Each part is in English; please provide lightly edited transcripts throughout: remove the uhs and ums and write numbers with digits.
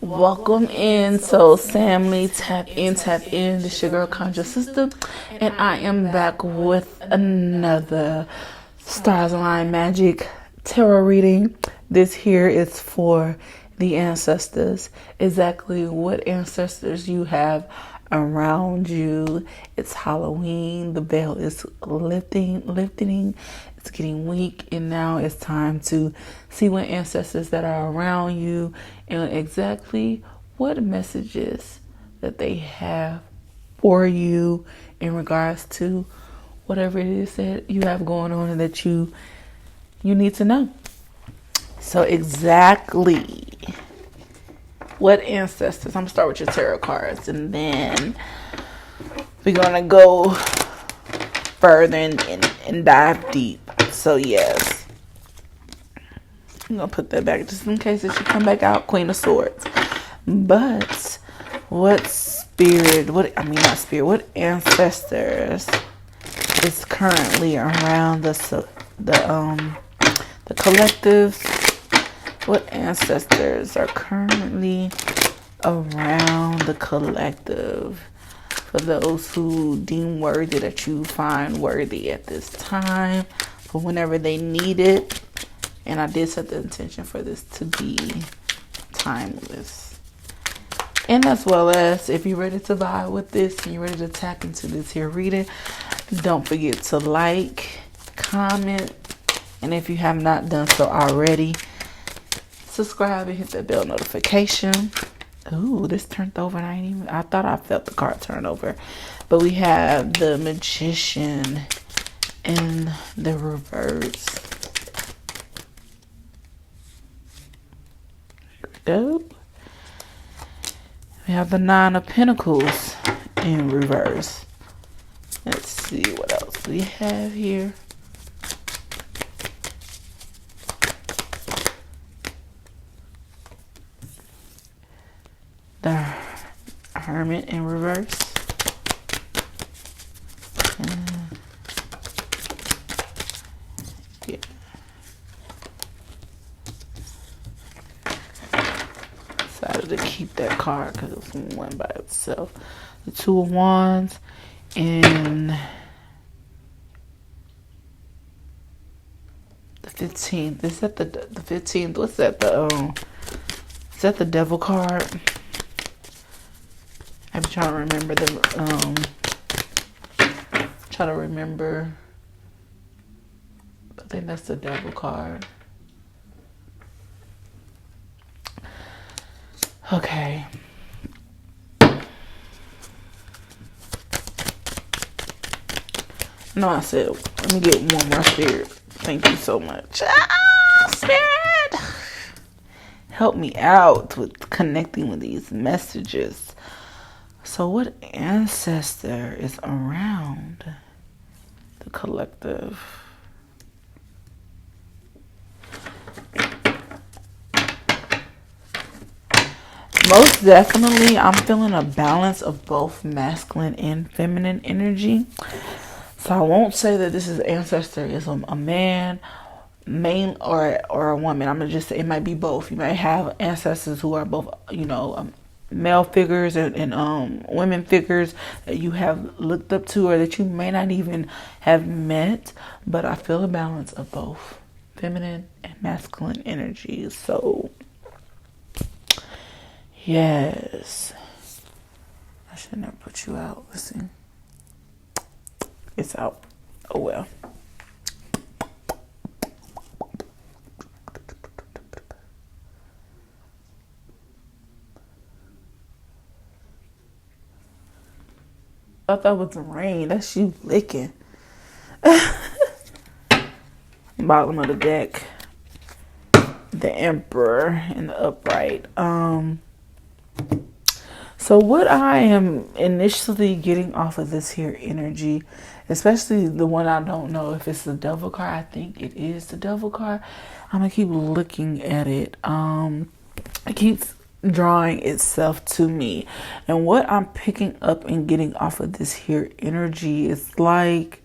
Welcome in, Soul Family. Tap in, tap in. This your girl Conjure, Sista, and I am back with another Stars Align Magic tarot reading. This here is for the ancestors. Exactly what ancestors you have around you. It's Halloween. The veil is lifting. It's getting weak, and now it's time to see what ancestors that are around you and exactly what messages that they have for you in regards to whatever it is that you have going on and that you need to know. So exactly what ancestors, I'm gonna start with your tarot cards and then we're gonna go further and dive deep. So yes, I'm gonna put that back just in case it should come back out. Queen of Swords. But what ancestors is currently around the collectives? What ancestors are currently around the collective? For those who deem worthy, that you find worthy at this time, for whenever they need it. And I did set the intention for this to be timeless. And as well as, if you're ready to vibe with this and you're ready to tap into this here reading, don't forget to like, comment, and if you have not done so already, subscribe and hit that bell notification. Ooh, this turned over and I thought I felt the card turn over. But we have the Magician in the reverse. Here we go. We have the Nine of Pentacles in reverse. Let's see what else we have here. The Hermit in reverse. Yeah. Decided to keep that card because it was one by itself. The Two of Wands and the 15th. Is that the 15th? What's that? Is that the Devil card? I'm trying to remember I think that's the Devil card. Okay. No, I said, let me get one more, Spirit. Thank you so much. Spirit! Help me out with connecting with these messages. So what ancestor is around the collective? Most definitely, I'm feeling a balance of both masculine and feminine energy. So I won't say that this is ancestor is a man, or a woman. I'm gonna just say it might be both. You might have ancestors who are both, male figures and women figures that you have looked up to or that you may not even have met. But I feel a balance of both feminine and masculine energies. So yes, I should never put you out. Listen, it's out. Oh well. I thought it was the rain. That's you licking. Bottom of the deck. The Emperor in the upright. So what I am initially getting off of this here energy, especially the one I don't know if it's the Devil card. I think it is the Devil card. I'm gonna keep looking at it. It keeps drawing itself to me, and what I'm picking up and getting off of this here energy is like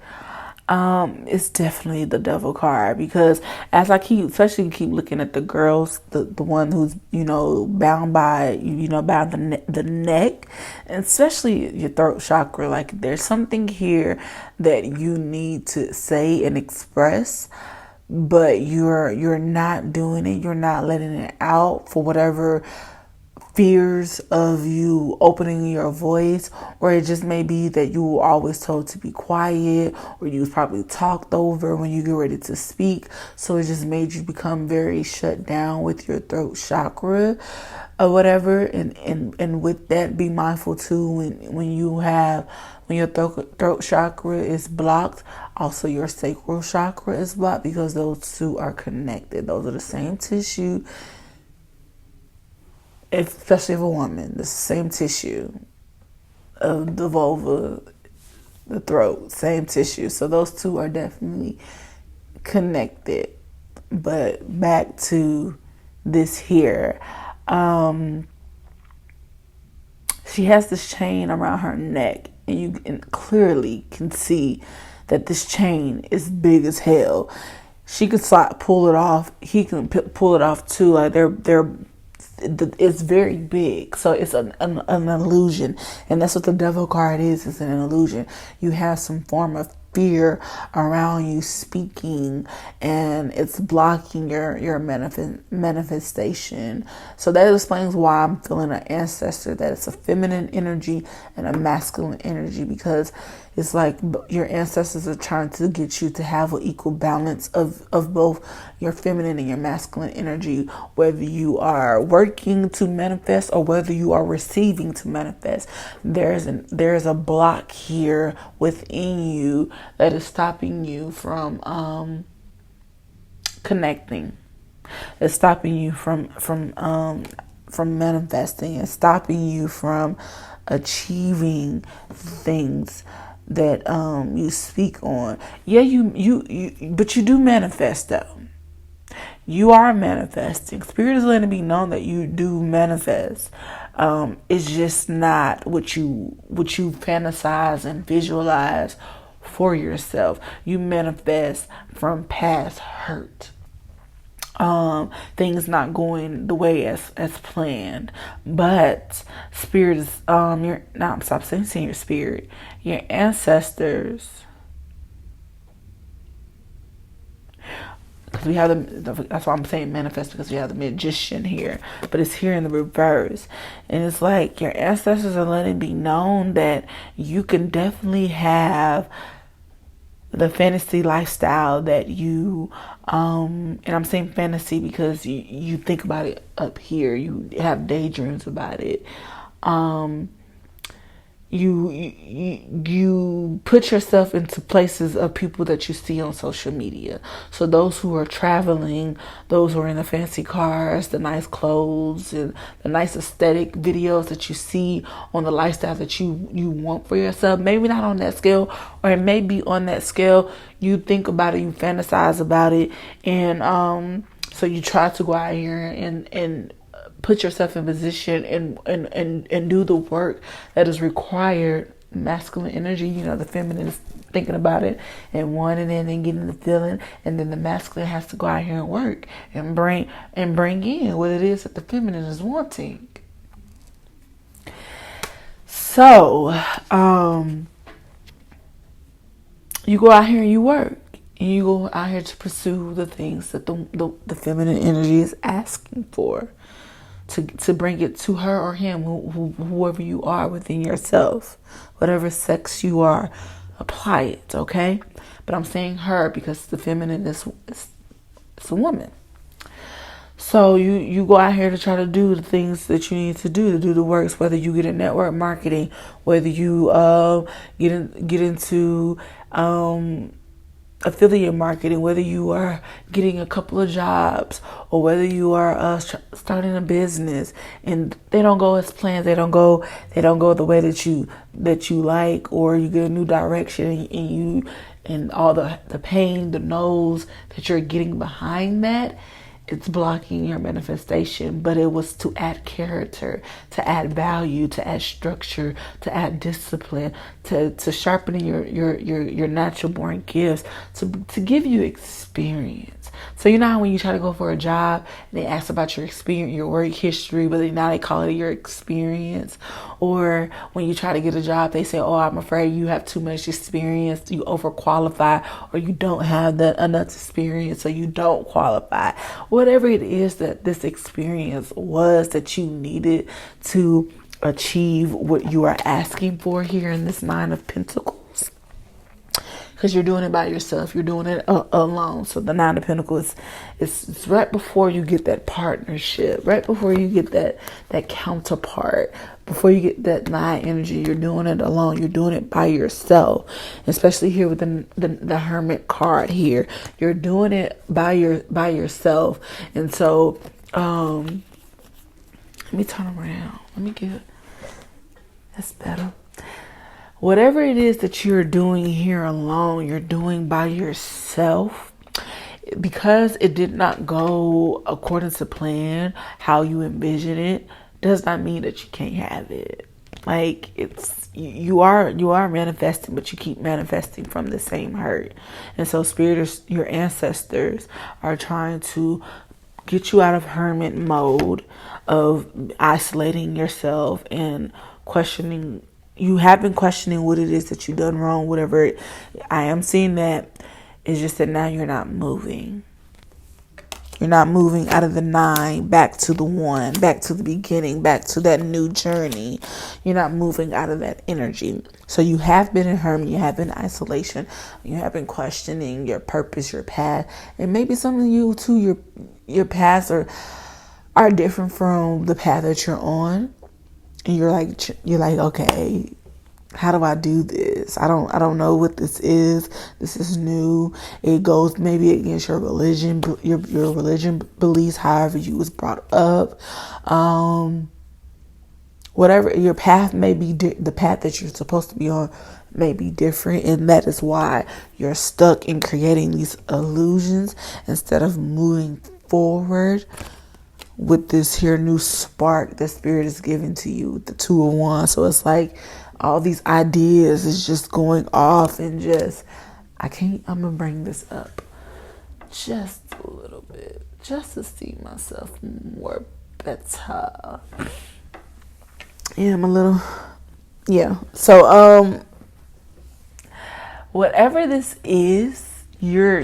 It's definitely the devil card, because as I especially keep looking at the girls, the one who's, bound by, bound the neck, and especially your throat chakra. Like, there's something here that you need to say and express, but you're not doing it. You're not letting it out for whatever fears of you opening your voice, or it just may be that you were always told to be quiet, or you was probably talked over when you get ready to speak, so it just made you become very shut down with your throat chakra or whatever. And with that, be mindful too when your throat chakra is blocked, also your sacral chakra is blocked, because those two are connected. Those are the same tissue. Especially of a woman, the same tissue of the vulva, the throat, same tissue. So those two are definitely connected. But back to this here. She has this chain around her neck, and you clearly can see that this chain is big as hell. She can pull it off. He can pull it off too. Like it's very big, so it's an illusion, and that's what the devil card is. It's an illusion. You have some form of fear around you speaking, and it's blocking your manifestation. So that explains why I'm feeling an ancestor, that it's a feminine energy and a masculine energy, because it's like your ancestors are trying to get you to have an equal balance of both your feminine and your masculine energy, whether you are working to manifest or whether you are receiving to manifest. There's a block here within you that is stopping you from connecting. It's stopping you from manifesting. It's stopping you from achieving things that you speak on. Yeah, but you do manifest though. You are manifesting. Spirit is letting it be known that you do manifest. It's just not what you fantasize and visualize for yourself. You manifest from past hurt. Things not going the way as planned, but spirit is stop saying your spirit, your ancestors, because we have that's why I'm saying manifest, because we have the magician here, but it's here in the reverse, and it's like your ancestors are letting it be known that you can definitely have the fantasy lifestyle that you and I'm saying fantasy because you think about it up here, you have daydreams about it. You put yourself into places of people that you see on social media. So those who are traveling, those who are in the fancy cars, the nice clothes, and the nice aesthetic videos that you see on the lifestyle that you want for yourself. Maybe not on that scale, or it may be on that scale. You think about it, you fantasize about it, and so you try to go out here and put yourself in position and do the work that is required. Masculine energy, the feminine is thinking about it and wanting it and getting the feeling, and then the masculine has to go out here and work and bring in what it is that the feminine is wanting. So you go out here and you work, and you go out here to pursue the things that the feminine energy is asking for. To bring it to her or him, whoever you are within yourself, whatever sex you are, apply it, okay? But I'm saying her because the feminine is a woman. So you go out here to try to do the things that you need to do the works, whether you get in network marketing, whether you get into affiliate marketing, whether you are getting a couple of jobs, or whether you are starting a business and they don't go as planned, they don't go the way that you like, or you get a new direction and all the pain, the no's that you're getting behind that, it's blocking your manifestation, but it was to add character, to add value, to add structure, to add discipline, to sharpen your natural born gifts, to give you experience. So you know how when you try to go for a job and they ask about your experience, your work history, but now they call it your experience. Or when you try to get a job, they say, oh, I'm afraid you have too much experience, you overqualify, or you don't have that enough experience, so you don't qualify. Whatever it is that this experience was that you needed to achieve what you are asking for here in this Nine of Pentacles. Because you're doing it by yourself. You're doing it alone. So the Nine of Pentacles is right before you get that partnership. Right before you get that counterpart. Before you get that Nine energy. You're doing it alone. You're doing it by yourself. Especially here with the Hermit card here. You're doing it by yourself. And so, let me turn around. Let me get... That's better. Whatever it is that you're doing here alone, you're doing by yourself. Because it did not go according to plan, how you envision it, does not mean that you can't have it. Like, it's you are manifesting, but you keep manifesting from the same hurt. And so spirit, your ancestors are trying to get you out of hermit mode of isolating yourself and questioning. You have been questioning what it is that you've done wrong, whatever I am seeing that is just that now you're not moving. You're not moving out of the 9 back to the 1, back to the beginning, back to that new journey. You're not moving out of that energy. So you have been in hermit, you have been in isolation, you have been questioning your purpose, your path, and maybe some of you too, your paths are different from the path that you're on. And you're like, okay, how do I do this? I don't know what this is. This is new. It goes maybe against your religion, your religion beliefs, however you was brought up. Whatever your path may be, the path that you're supposed to be on may be different, and that is why you're stuck in creating these illusions instead of moving forward with this here new spark that spirit is giving to you, the 2 of Wands. So it's like all these ideas is just going off and I'm gonna bring this up just a little bit, just to see myself more better. So whatever this is, you're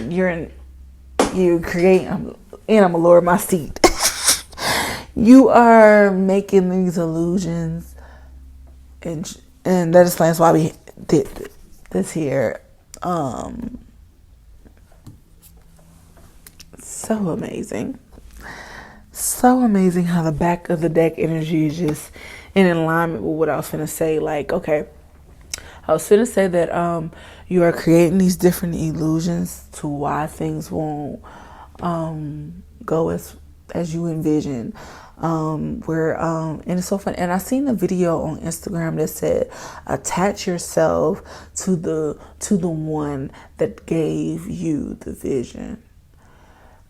creating, and I'm gonna lower my seat. You are making these illusions, and that explains why we did this here. So amazing how the back of the deck energy is just in alignment with what I was finna say. Like, okay, I was finna say that you are creating these different illusions to why things won't go as you envision. And it's so fun. And I seen a video on Instagram that said, attach yourself to the one that gave you the vision.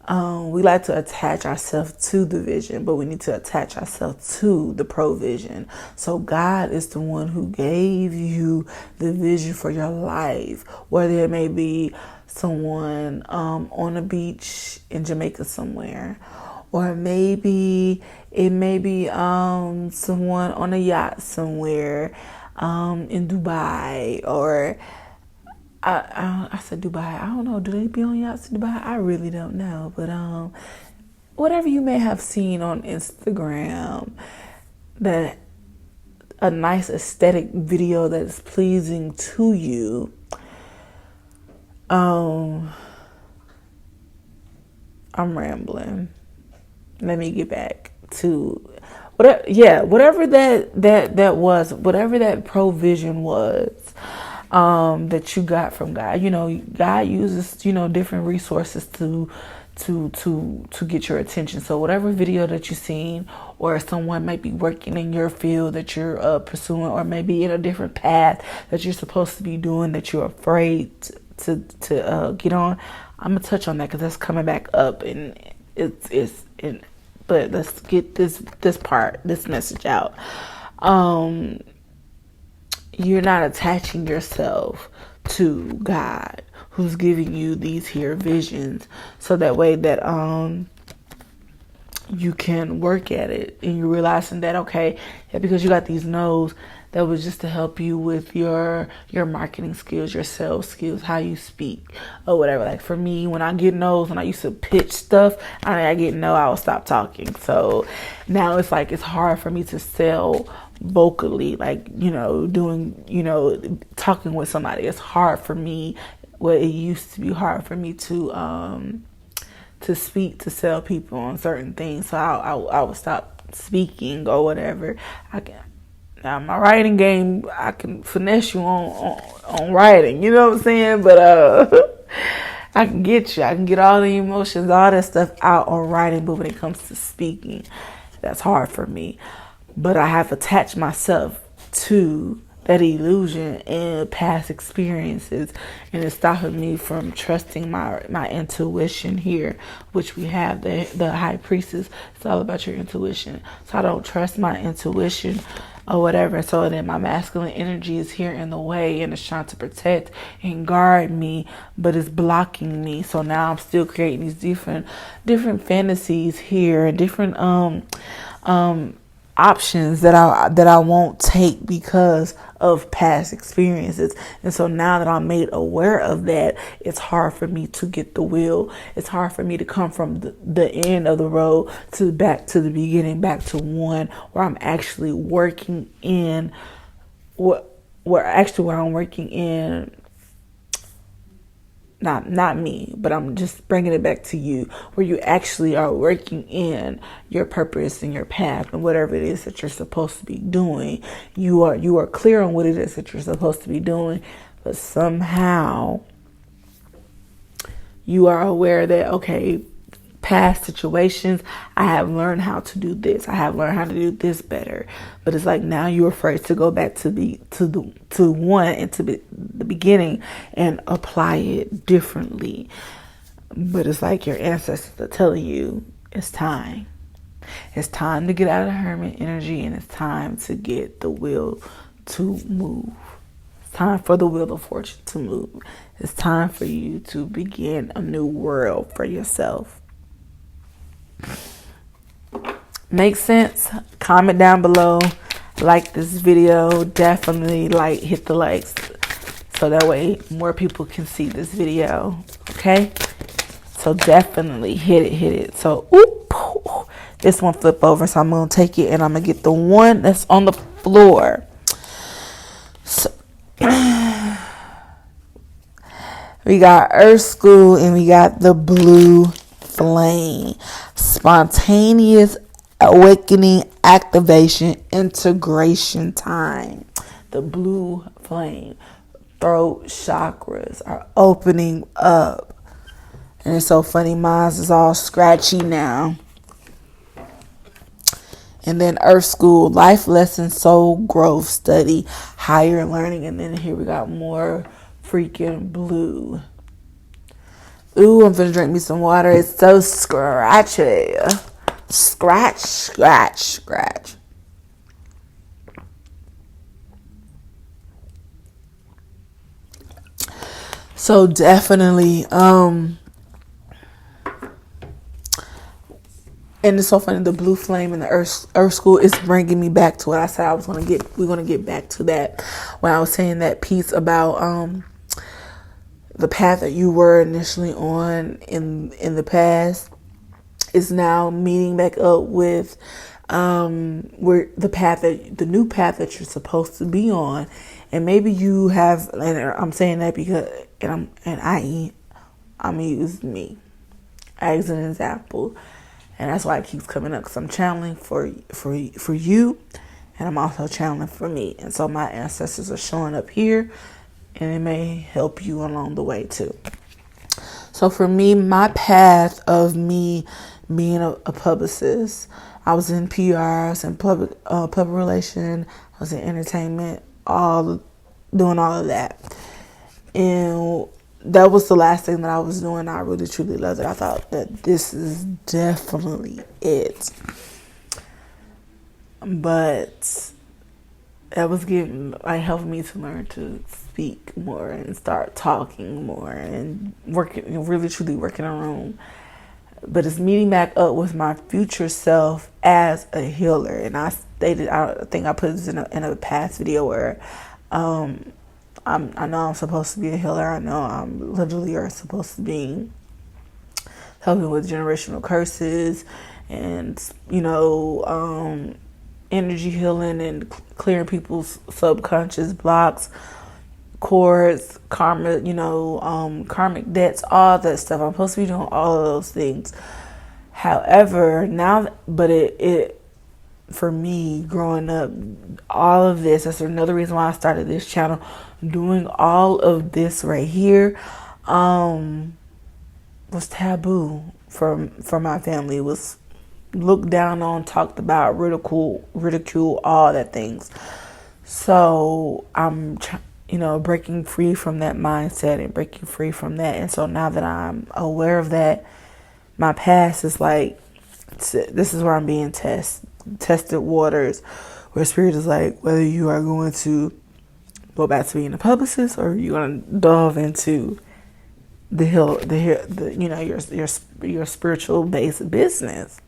We like to attach ourselves to the vision, but we need to attach ourselves to the provision. So God is the one who gave you the vision for your life, whether it may be someone on a beach in Jamaica somewhere, or maybe it may be someone on a yacht somewhere in Dubai, or I said Dubai. I don't know. Do they be on yachts in Dubai? I really don't know. But whatever you may have seen on Instagram, that a nice aesthetic video that is pleasing to you. I'm rambling. Let me get back to whatever that was, whatever that provision was. That you got from God. God uses, different resources to get your attention. So whatever video that you've seen, or someone might be working in your field that you're pursuing, or maybe in a different path that you're supposed to be doing that you're afraid to get on. I'm gonna touch on that because that's coming back up, and It's in, but let's get this message out. You're not attaching yourself to God, who's giving you these here visions, so that way that you can work at it, and you're realizing that, okay, yeah, because you got these no's, that was just to help you with your marketing skills, your sales skills, how you speak or whatever. Like for me, when I get no's, when I used to pitch stuff, I get no, I would stop talking. So now it's like it's hard for me to sell vocally, like, doing, talking with somebody. It's hard for me. Well, it used to be hard for me to speak, to sell people on certain things. So I would stop speaking or whatever. Now my writing game, I can finesse you on writing, you know what I'm saying? But I can get you. I can get all the emotions, all that stuff out on writing. But when it comes to speaking, that's hard for me. But I have attached myself to that illusion and past experiences, and it's stopping me from trusting my intuition here, which we have the high priestess. It's all about your intuition. So I don't trust my intuition or whatever. So then my masculine energy is here in the way, and it's trying to protect and guard me, but it's blocking me. So now I'm still creating these different fantasies here, and different options that I won't take because of past experiences. And so now that I'm made aware of that, it's hard for me to get the will. It's hard for me to come from the end of the road to back to the beginning, back to one where I'm actually working in where I'm working in. Not me, but I'm just bringing it back to you, where you actually are working in your purpose and your path and whatever it is that you're supposed to be doing. You are clear on what it is that you're supposed to be doing, but somehow you are aware that, okay, past situations, I have learned how to do this. I have learned how to do this better. But it's like now you're afraid to go back to one and to the beginning and apply it differently. But it's like your ancestors are telling you it's time. It's time to get out of the hermit energy, and it's time to get the will to move. It's time for the wheel of fortune to move. It's time for you to begin a new world for yourself. Makes sense? Comment down below. Like this video. Definitely hit the likes, so that way more people can see this video. Okay? So definitely hit it. So this one flip over, so I'm gonna take it and I'm gonna get the one that's on the floor. So we got Earth School and we got the blue flame. Spontaneous awakening, activation, integration time. The blue flame. Throat chakras are opening up. And it's so funny, mine is all scratchy now. And then Earth School, life lesson, soul growth, study, higher learning. And then here we got more freaking blue. Ooh, I'm gonna drink me some water. It's so scratchy. Scratch, scratch, scratch. So definitely, and it's so funny, the blue flame and the earth school is bringing me back to what I said we're going to get back to that when I was saying that piece about the path that you were initially on in the past is now meeting back up with where the new path that you're supposed to be on. And maybe you have, and I'm saying that because I'm using me as an example. And that's why it keeps coming up, because I'm channeling for you, and I'm also channeling for me. And so my ancestors are showing up here, and it may help you along the way too. So for me, my path of me being a publicist, I was in PR, I was in public relation, I was in entertainment, doing all of that. And that was the last thing that I was doing. I really truly loved it. I thought that this is definitely it. But that was helping me to learn to speak more and start talking more and really truly working in a room. But it's meeting back up with my future self as a healer. And I think I put this in a past video where I know I'm supposed to be a healer. I know I'm literally supposed to be helping with generational curses and, energy healing and clearing people's subconscious blocks, cords, karma, karmic debts, all that stuff. I'm supposed to be doing all of those things. However, it for me growing up, all of this, that's another reason why I started this channel, doing all of this right here, was taboo for my family. It was looked down on, talked about, ridicule, all that things. So I'm breaking free from that mindset and breaking free from that. And so now that I'm aware of that, my past is like, this is where I'm being tested waters, where spirit is like, whether you are going to go back to being a publicist or you're going to delve into your spiritual based business.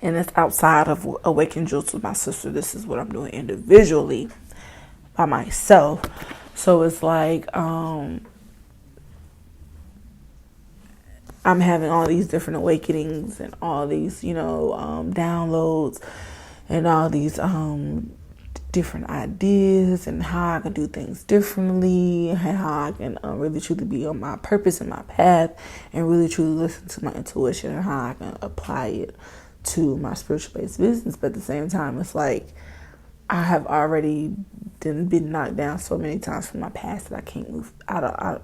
And it's outside of Awakened Jewels with my sister. This is what I'm doing individually by myself. So it's like I'm having all these different awakenings and all these downloads and all these different ideas and how I can do things differently, and how I can really truly be on my purpose and my path and really truly listen to my intuition and how I can apply it to my spiritual based business. But at the same time, it's like I have already been knocked down so many times from my past that I can't move. I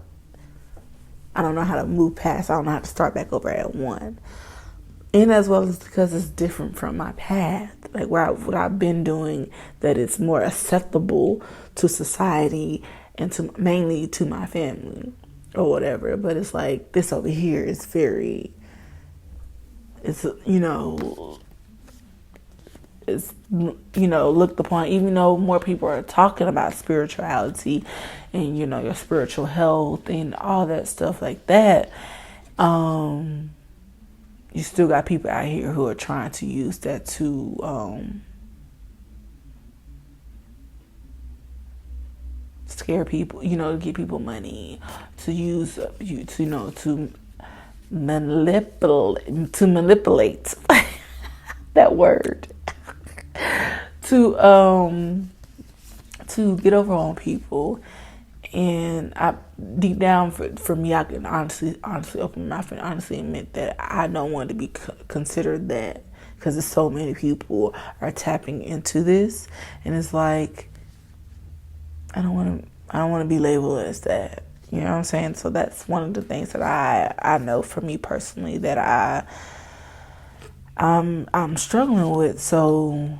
don't know how to move past. I don't know how to start back over at one. And as well as because it's different from my path, like what I've been doing, that it's more acceptable to society and mainly to my family or whatever. But it's like this over here is it's looked upon, even though more people are talking about spirituality and your spiritual health and all that stuff like that. You still got people out here who are trying to use that to scare people, to get people money, to use you to manipulate that word, to get over on people. And I deep down for me, I can honestly open my mouth and honestly admit that I don't want to be considered that, because there's so many people are tapping into this, and it's like I don't want to be labeled as that. You know what I'm saying? So that's one of the things that I know for me personally that I'm struggling with. So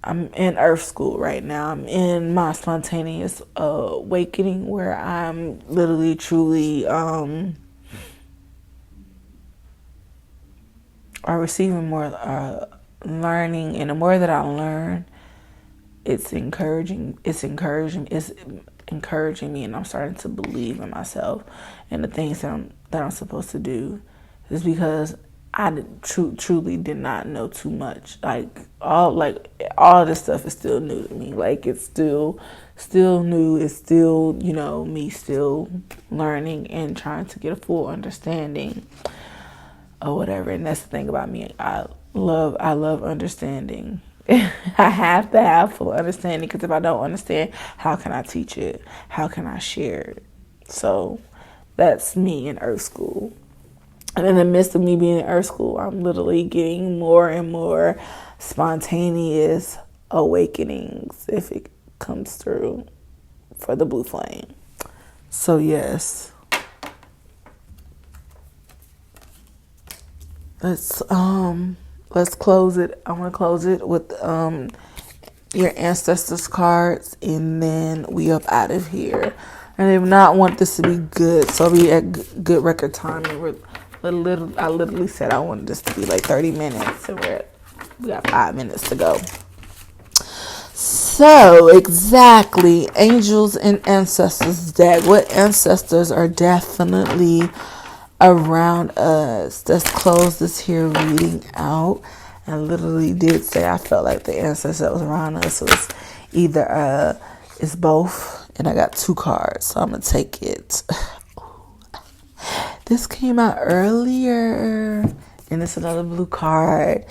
I'm in Earth School right now. I'm in my spontaneous awakening, where I'm literally, truly are receiving more learning, and the more that I learn, it's encouraging me, and I'm starting to believe in myself and the things that I'm supposed to do. Is because I truly did not know too much. All this stuff is still new to me. Like, it's still new. It's still, me still learning and trying to get a full understanding or whatever. And that's the thing about me. I love understanding. I have to have full understanding, because if I don't understand, how can I teach it? How can I share it? So that's me in Earth School. And in the midst of me being in Earth School, I'm literally getting more and more spontaneous awakenings, if it comes through, for the blue flame. So yes, let's close it. I want to close it with your ancestors cards, and then we up out of here. And they not want this to be good, so we at good record time. And I literally said I wanted this to be like 30 minutes, and we got 5 minutes to go. So exactly, angels and ancestors deck. What ancestors are definitely around us? Let's close this here reading out. I literally did say I felt like the ancestor that was around us was either it's both, and I got 2 cards, so I'm gonna take it. This came out earlier, and it's another blue card,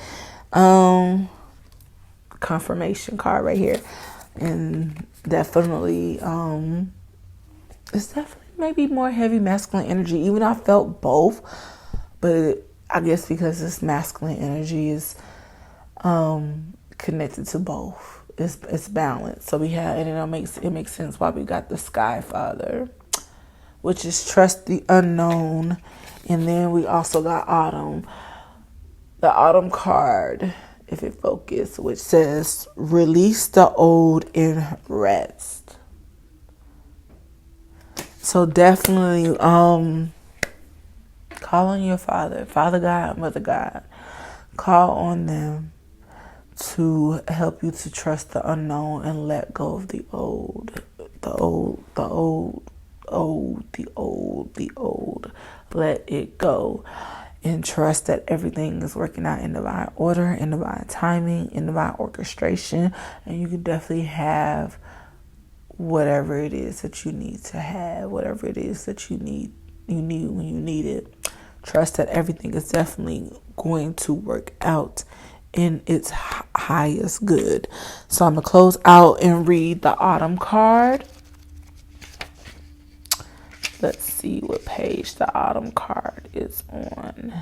confirmation card right here, and definitely it's definitely maybe more heavy masculine energy. Even I felt both, but I guess because this masculine energy is connected to both, it's balanced. So we have, and it makes sense why we got the Sky Father, which is trust the unknown, and then we also got Autumn, the Autumn card, if it focus, which says release the old and rest. So definitely call on your Father God, Mother God. Call on them to help you to trust the unknown and let go of the old. Let it go. And trust that everything is working out in divine order, in divine timing, in divine orchestration. And you can definitely have whatever it is that you need to have, whatever it is that you need when you need it. Trust that everything is definitely going to work out in its highest good. So I'm going to close out and read the Autumn card. Let's see what page the Autumn card is on.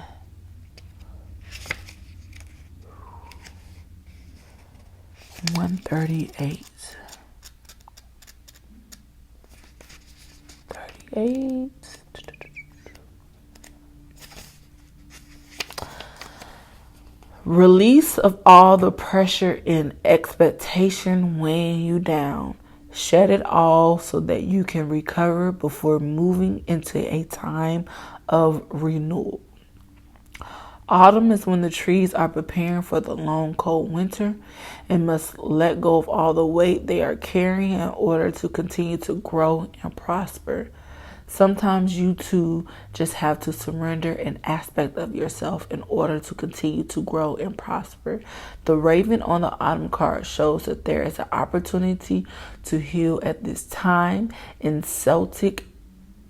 One 38. 38. Release of all the pressure and expectation weighing you down. Shed it all so that you can recover before moving into a time of renewal. Autumn is when the trees are preparing for the long, cold winter and must let go of all the weight they are carrying in order to continue to grow and prosper. Sometimes you too just have to surrender an aspect of yourself in order to continue to grow and prosper. The raven on the Autumn card shows that there is an opportunity to heal at this time in Celtic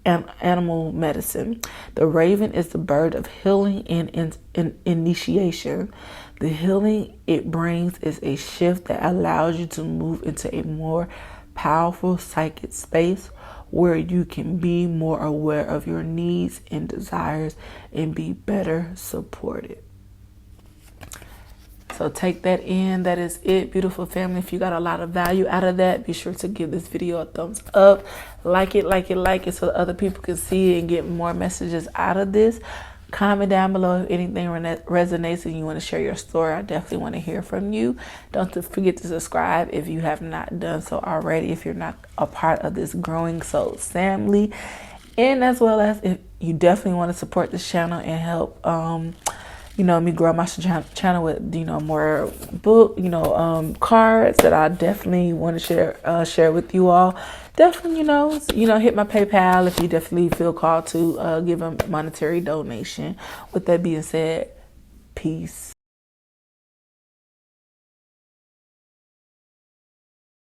animal medicine. The raven is the bird of healing and initiation. The healing it brings is a shift that allows you to move into a more powerful psychic space where you can be more aware of your needs and desires and be better supported. So take that in. That is it, beautiful family. If you got a lot of value out of that, be sure to give this video a thumbs up. Like it so that other people can see it and get more messages out of this. Comment down below if anything resonates and you want to share your story. I definitely want to hear from you. Don't forget to subscribe if you have not done so already, if you're not a part of this growing soul family. And as well as if you definitely want to support this channel and help me grow my channel with more book cards that I definitely want to share with you all. Definitely hit my PayPal if you definitely feel called to give a monetary donation. With that being said, peace.